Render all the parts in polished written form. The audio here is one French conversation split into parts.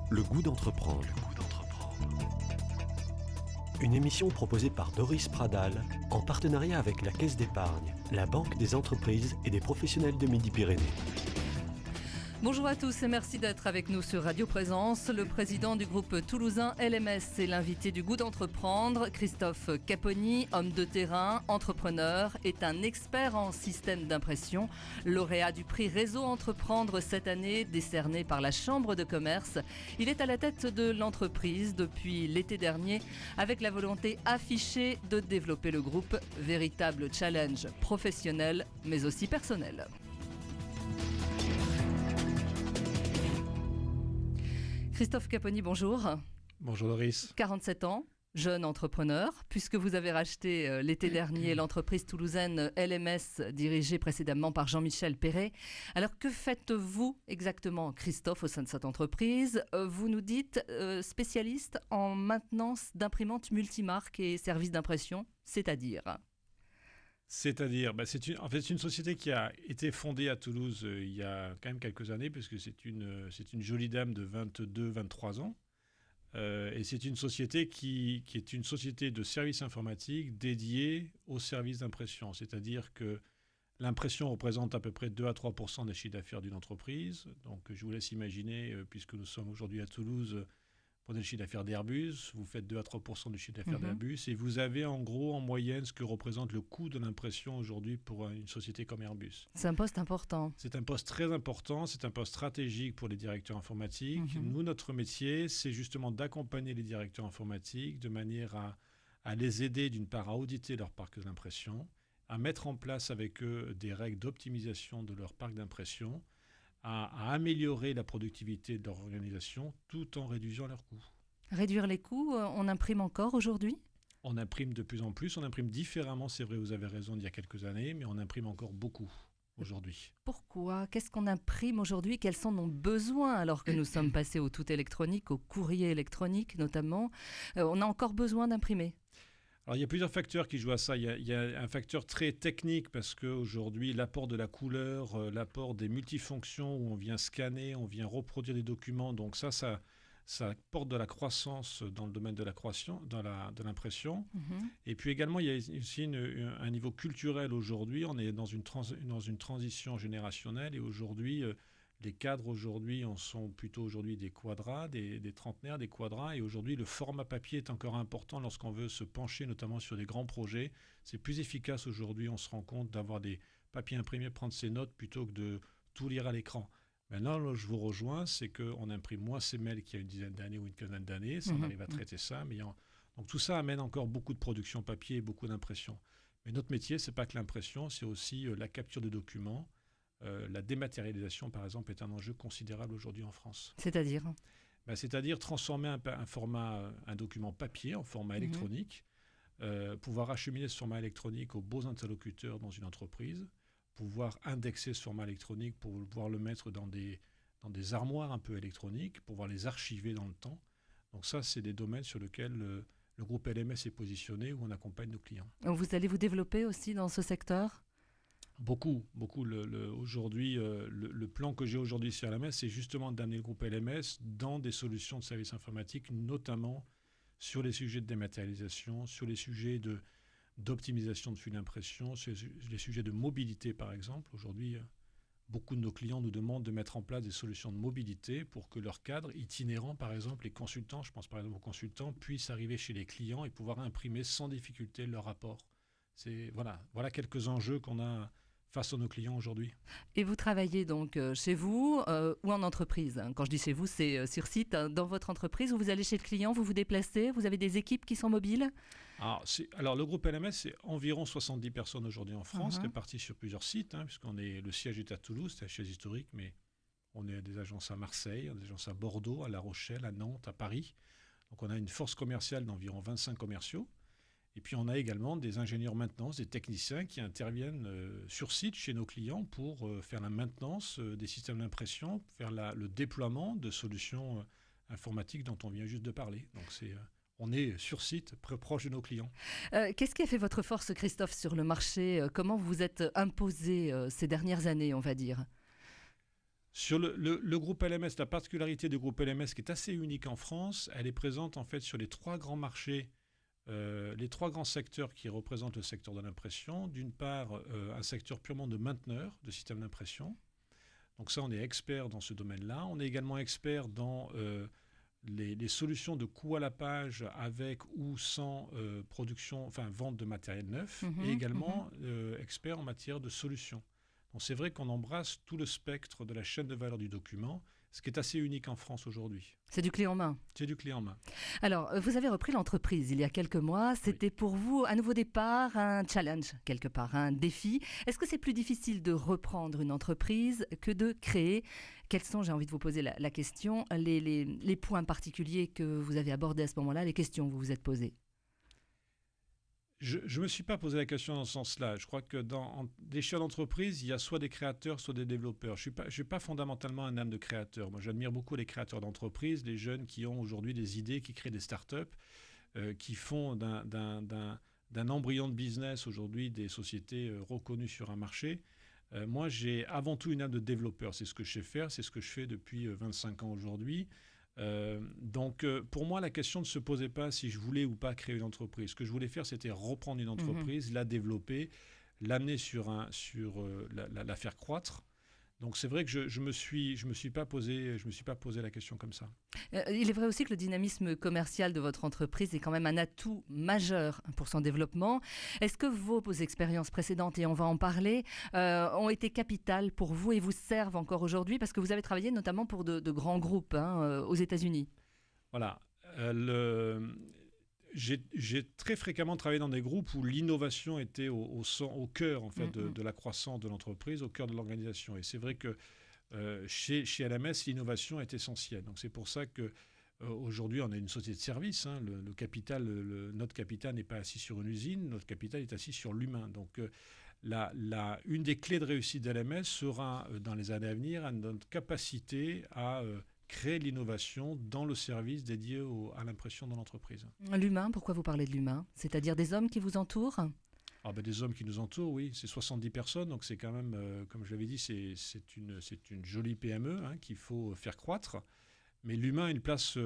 Le goût d'entreprendre. Une émission proposée par Doris Pradal en partenariat avec la Caisse d'épargne, la Banque des entreprises et des professionnels de Midi-Pyrénées. Bonjour à tous et merci d'être avec nous sur Radio Présence. Le président du groupe toulousain LMS est l'invité du goût d'entreprendre. Christophe Caponi, homme de terrain, entrepreneur, est un expert en système d'impression. Lauréat du prix Réseau Entreprendre cette année, décerné par la Chambre de commerce. Il est à la tête de l'entreprise depuis l'été dernier avec la volonté affichée de développer le groupe. Véritable challenge professionnel mais aussi personnel. Christophe Caponi, bonjour. Bonjour Doris. 47 ans, jeune entrepreneur, puisque vous avez racheté l'été dernier l'entreprise toulousaine LMS, dirigée précédemment par Jean-Michel Perret. Alors que faites-vous exactement, Christophe, au sein de cette entreprise ? Vous nous dites spécialiste en maintenance d'imprimantes multimarques et services d'impression, c'est-à-dire ? C'est une société qui a été fondée à Toulouse il y a quand même quelques années, puisque c'est une jolie dame de 22-23 ans. Et c'est une société qui est une société de services informatiques dédiée aux services d'impression. C'est-à-dire que l'impression représente à peu près 2 à 3% des chiffres d'affaires d'une entreprise. Donc je vous laisse imaginer, puisque nous sommes aujourd'hui à Toulouse, prenez le chiffre d'affaires d'Airbus, vous faites 2 à 3% du chiffre d'affaires d'Airbus et vous avez en gros, en moyenne, ce que représente le coût de l'impression aujourd'hui pour une société comme Airbus. C'est un poste important. C'est un poste très important, c'est un poste stratégique pour les directeurs informatiques. Nous, notre métier, c'est justement d'accompagner les directeurs informatiques de manière à les aider d'une part à auditer leur parc d'impression, à mettre en place avec eux des règles d'optimisation de leur parc d'impression, à améliorer la productivité de leur organisation tout en réduisant leurs coûts. Réduire les coûts, on imprime encore aujourd'hui ? On imprime de plus en plus, on imprime différemment, c'est vrai, vous avez raison, d'il y a quelques années, mais on imprime encore beaucoup aujourd'hui. Pourquoi ? Qu'est-ce qu'on imprime aujourd'hui ? Quels sont nos besoins alors que nous sommes passés au tout électronique, au courrier électronique notamment ? On a encore besoin d'imprimer ? Alors, il y a plusieurs facteurs qui jouent à ça. Il y a un facteur très technique parce qu'aujourd'hui, l'apport de la couleur, l'apport des multifonctions où on vient scanner, on vient reproduire des documents. Donc ça porte de la croissance dans le domaine de la création, de l'impression. Et puis également, il y a aussi un niveau culturel aujourd'hui. On est dans une transition générationnelle et aujourd'hui, les cadres aujourd'hui sont plutôt aujourd'hui des quadras, des trentenaires, des quadras. Et aujourd'hui, le format papier est encore important lorsqu'on veut se pencher notamment sur des grands projets. C'est plus efficace aujourd'hui, on se rend compte, d'avoir des papiers imprimés, prendre ses notes plutôt que de tout lire à l'écran. Maintenant, là, je vous rejoins, c'est qu'on imprime moins ces mails qu'il y a une dizaine d'années ou une quinzaine d'années. Ça, on arrive à traiter ça. Donc tout ça amène encore beaucoup de production papier et beaucoup d'impression. Mais notre métier, ce n'est pas que l'impression, c'est aussi la capture de documents. La dématérialisation, par exemple, est un enjeu considérable aujourd'hui en France. C'est-à-dire ? C'est-à-dire transformer un document papier en format électronique, pouvoir acheminer ce format électronique aux beaux interlocuteurs dans une entreprise, pouvoir indexer ce format électronique pour pouvoir le mettre dans des armoires un peu électroniques, pouvoir les archiver dans le temps. Donc ça, c'est des domaines sur lesquels le groupe LMS est positionné, où on accompagne nos clients. Vous allez vous développer aussi dans ce secteur ? Beaucoup. Aujourd'hui, le plan que j'ai aujourd'hui sur LMS, c'est justement d'amener le groupe LMS dans des solutions de services informatiques, notamment sur les sujets de dématérialisation, sur les sujets d'optimisation de flux d'impression, sur les sujets de mobilité, par exemple. Aujourd'hui, beaucoup de nos clients nous demandent de mettre en place des solutions de mobilité pour que leurs cadres itinérants, par exemple, les consultants, je pense par exemple aux consultants, puissent arriver chez les clients et pouvoir imprimer sans difficulté leur rapport. Voilà quelques enjeux qu'on a face à nos clients aujourd'hui. Et vous travaillez donc chez vous ou en entreprise ? Quand je dis chez vous, c'est sur site, dans votre entreprise, où vous allez chez le client, vous vous déplacez, vous avez des équipes qui sont mobiles ? Alors le groupe LMS, c'est environ 70 personnes aujourd'hui en France, réparties sur plusieurs sites, puisqu'on est, le siège est à Toulouse, c'est un siège historique, mais on a des agences à Marseille, des agences à Bordeaux, à La Rochelle, à Nantes, à Paris. Donc on a une force commerciale d'environ 25 commerciaux. Et puis, on a également des ingénieurs maintenance, des techniciens qui interviennent sur site chez nos clients pour faire la maintenance des systèmes d'impression, faire le déploiement de solutions informatiques dont on vient juste de parler. Donc, on est sur site, proche de nos clients. Qu'est-ce qui a fait votre force, Christophe, sur le marché ? Comment vous vous êtes imposé ces dernières années, on va dire ? Sur le groupe LMS, la particularité du groupe LMS qui est assez unique en France, elle est présente en fait sur les 3 grands marchés, les 3 grands secteurs qui représentent le secteur de l'impression. D'une part, un secteur purement de mainteneur de systèmes d'impression. Donc ça, on est expert dans ce domaine-là. On est également expert dans les solutions de coût à la page avec ou sans vente de matériel neuf, et également expert en matière de solutions. Donc c'est vrai qu'on embrasse tout le spectre de la chaîne de valeur du document, ce qui est assez unique en France aujourd'hui. C'est du clé en main. C'est du clé en main. Alors, vous avez repris l'entreprise il y a quelques mois. C'était pour vous un nouveau départ, un challenge quelque part, un défi. Est-ce que c'est plus difficile de reprendre une entreprise que de créer? Quels sont, j'ai envie de vous poser la question, les points particuliers que vous avez abordés à ce moment-là, les questions que vous vous êtes posées? Je ne me suis pas posé la question dans ce sens-là. Je crois que dans des chefs d'entreprise, il y a soit des créateurs, soit des développeurs. Je suis pas fondamentalement un âme de créateur. Moi, j'admire beaucoup les créateurs d'entreprise, les jeunes qui ont aujourd'hui des idées, qui créent des startups, qui font d'un embryon de business aujourd'hui des sociétés reconnues sur un marché. Moi, j'ai avant tout une âme de développeur. C'est ce que je sais faire, c'est ce que je fais depuis 25 ans aujourd'hui. Donc, pour moi, la question ne se posait pas si je voulais ou pas créer une entreprise. Ce que je voulais faire, c'était reprendre une entreprise, la développer, l'amener la faire croître. Donc, c'est vrai que je me suis pas posé la question comme ça. Il est vrai aussi que le dynamisme commercial de votre entreprise est quand même un atout majeur pour son développement. Est-ce que vos expériences précédentes, et on va en parler, ont été capitales pour vous et vous servent encore aujourd'hui? Parce que vous avez travaillé notamment pour de grands groupes aux États-Unis. Voilà. J'ai très fréquemment travaillé dans des groupes où l'innovation était au cœur en fait, de la croissance de l'entreprise, au cœur de l'organisation. Et c'est vrai que chez LMS, l'innovation est essentielle. Donc c'est pour ça que aujourd'hui, on est une société de service. Notre capital n'est pas assis sur une usine, notre capital est assis sur l'humain. Donc une des clés de réussite d'LMS sera dans les années à venir notre capacité à créer l'innovation dans le service dédié à l'impression dans l'entreprise. L'humain, pourquoi vous parlez de l'humain? C'est-à-dire des hommes qui vous entourent? Des hommes qui nous entourent, oui. C'est 70 personnes, donc c'est quand même, comme je l'avais dit, c'est une jolie PME qu'il faut faire croître. Mais l'humain a une place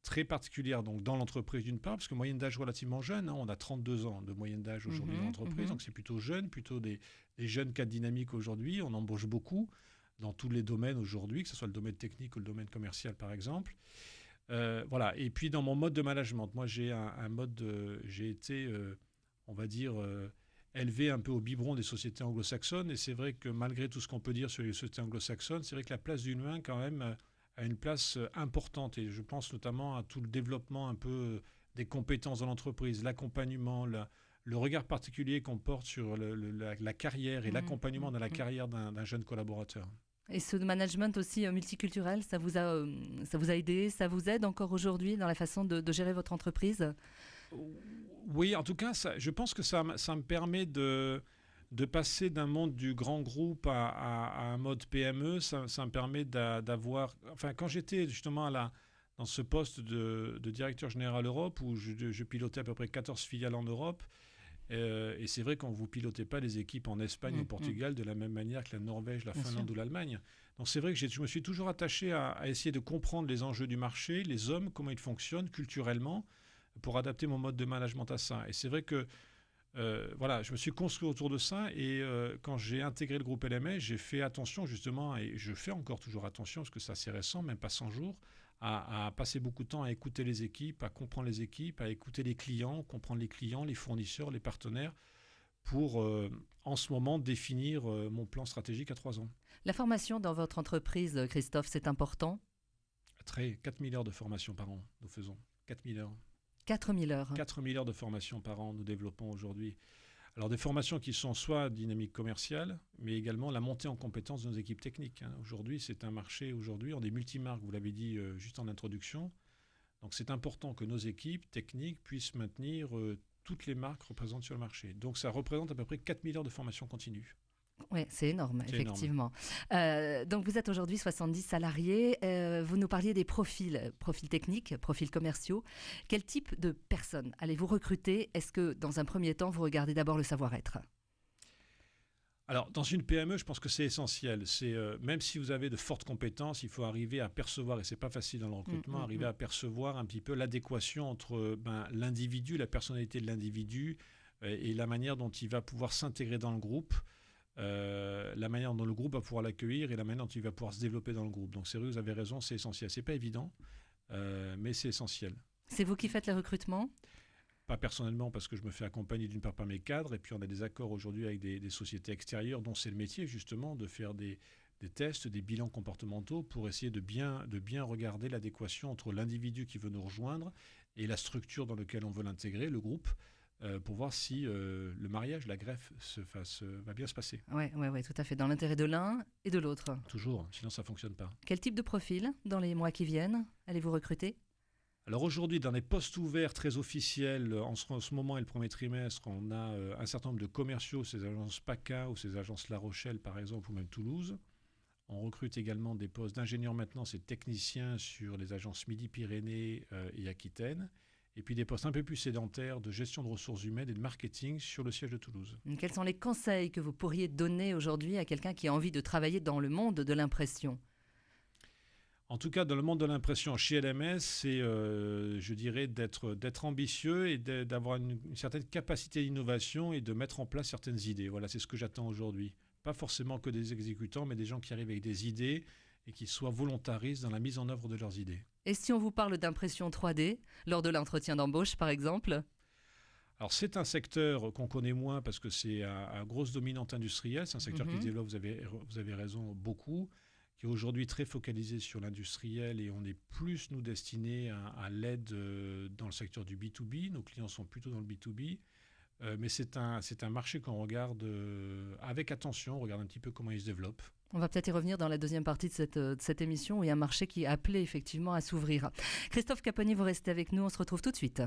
très particulière donc, dans l'entreprise d'une part, parce que moyenne d'âge relativement jeune, on a 32 ans de moyenne d'âge aujourd'hui dans l'entreprise, donc c'est plutôt jeune, plutôt des jeunes cadres dynamiques aujourd'hui. On embauche beaucoup dans tous les domaines aujourd'hui, que ce soit le domaine technique ou le domaine commercial par exemple. Voilà. Et puis dans mon mode de management, moi j'ai j'ai été, on va dire, élevé un peu au biberon des sociétés anglo-saxonnes, et c'est vrai que malgré tout ce qu'on peut dire sur les sociétés anglo-saxonnes, c'est vrai que la place de l'humain quand même a une place importante, et je pense notamment à tout le développement un peu des compétences dans l'entreprise, l'accompagnement, le regard particulier qu'on porte sur la carrière et l'accompagnement dans la carrière d'un jeune collaborateur. Et ce management aussi multiculturel, ça vous a aidé, ça vous aide encore aujourd'hui dans la façon de gérer votre entreprise? Oui, en tout cas, je pense que ça me permet de passer d'un monde du grand groupe à un mode PME. Ça me permet d'avoir... Enfin, quand j'étais justement dans ce poste de directeur général Europe, où je pilotais à peu près 14 filiales en Europe, et c'est vrai qu'on ne vous pilotez pas les équipes en Espagne ou au Portugal de la même manière que la Norvège, la Finlande ou l'Allemagne. Donc c'est vrai que je me suis toujours attaché à essayer de comprendre les enjeux du marché, les hommes, comment ils fonctionnent culturellement, pour adapter mon mode de management à ça. Et c'est vrai que je me suis construit autour de ça, et quand j'ai intégré le groupe LMS, j'ai fait attention justement, et je fais encore toujours attention, parce que c'est assez récent, même pas 100 jours, à passer beaucoup de temps à écouter les équipes, à comprendre les équipes, à écouter les clients, comprendre les clients, les fournisseurs, les partenaires, pour en ce moment définir mon plan stratégique à 3 ans. La formation dans votre entreprise, Christophe, c'est important? 4 000 heures de formation par an, nous faisons. 4 000 heures. 4 000 heures. 4 000 heures de formation par an, nous développons aujourd'hui. Alors des formations qui sont soit dynamique commerciale, mais également la montée en compétences de nos équipes techniques. Aujourd'hui, c'est un marché, on est multimarques, vous l'avez dit juste en introduction. Donc c'est important que nos équipes techniques puissent maintenir toutes les marques représentées sur le marché. Donc ça représente à peu près 4 000 heures de formation continue. Oui, c'est énorme, effectivement. Donc vous êtes aujourd'hui 70 salariés. Vous nous parliez des profils techniques, profils commerciaux. Quel type de personnes allez-vous recruter? Est-ce que dans un premier temps, vous regardez d'abord le savoir-être? Alors, dans une PME, je pense que c'est essentiel. Même si vous avez de fortes compétences, il faut arriver à percevoir, et c'est pas facile dans le recrutement, arriver à percevoir un petit peu l'adéquation entre l'individu, la personnalité de l'individu et la manière dont il va pouvoir s'intégrer dans le groupe, la manière dont le groupe va pouvoir l'accueillir et la manière dont il va pouvoir se développer dans le groupe. Donc c'est vrai, vous avez raison, c'est essentiel. C'est pas évident, mais c'est essentiel. C'est vous qui faites les recrutements ? Pas personnellement, parce que je me fais accompagner d'une part par mes cadres, et puis on a des accords aujourd'hui avec des sociétés extérieures dont c'est le métier justement de faire des tests, des bilans comportementaux pour essayer de bien regarder l'adéquation entre l'individu qui veut nous rejoindre et la structure dans laquelle on veut l'intégrer, le groupe, pour voir si le mariage, la greffe va bien se passer. Oui, tout à fait, dans l'intérêt de l'un et de l'autre. Toujours, sinon ça ne fonctionne pas. Quel type de profil dans les mois qui viennent allez-vous recruter ? Alors aujourd'hui, dans les postes ouverts très officiels, en ce moment et le premier trimestre, on a un certain nombre de commerciaux, ces agences PACA ou ces agences La Rochelle par exemple, ou même Toulouse. On recrute également des postes d'ingénieurs maintenance et techniciens sur les agences Midi-Pyrénées et Aquitaine. Et puis des postes un peu plus sédentaires de gestion de ressources humaines et de marketing sur le siège de Toulouse. Quels sont les conseils que vous pourriez donner aujourd'hui à quelqu'un qui a envie de travailler dans le monde de l'impression ? En tout cas, dans le monde de l'impression chez LMS, c'est, je dirais, d'être ambitieux et d'avoir une certaine capacité d'innovation et de mettre en place certaines idées. Voilà, c'est ce que j'attends aujourd'hui. Pas forcément que des exécutants, mais des gens qui arrivent avec des idées et qui soient volontaristes dans la mise en œuvre de leurs idées. Et si on vous parle d'impression 3D, lors de l'entretien d'embauche par exemple ? Alors c'est un secteur qu'on connaît moins parce que c'est à grosse dominante industrielle. C'est un secteur qui se développe, vous avez raison, beaucoup, qui est aujourd'hui très focalisé sur l'industriel et on est plus, nous, destinés à l'aide dans le secteur du B2B. Nos clients sont plutôt dans le B2B. Mais c'est un marché qu'on regarde avec attention, on regarde un petit peu comment il se développe. On va peut-être y revenir dans la deuxième partie de cette émission où il y a un marché qui est appelé effectivement à s'ouvrir. Christophe Caponi, vous restez avec nous, on se retrouve tout de suite.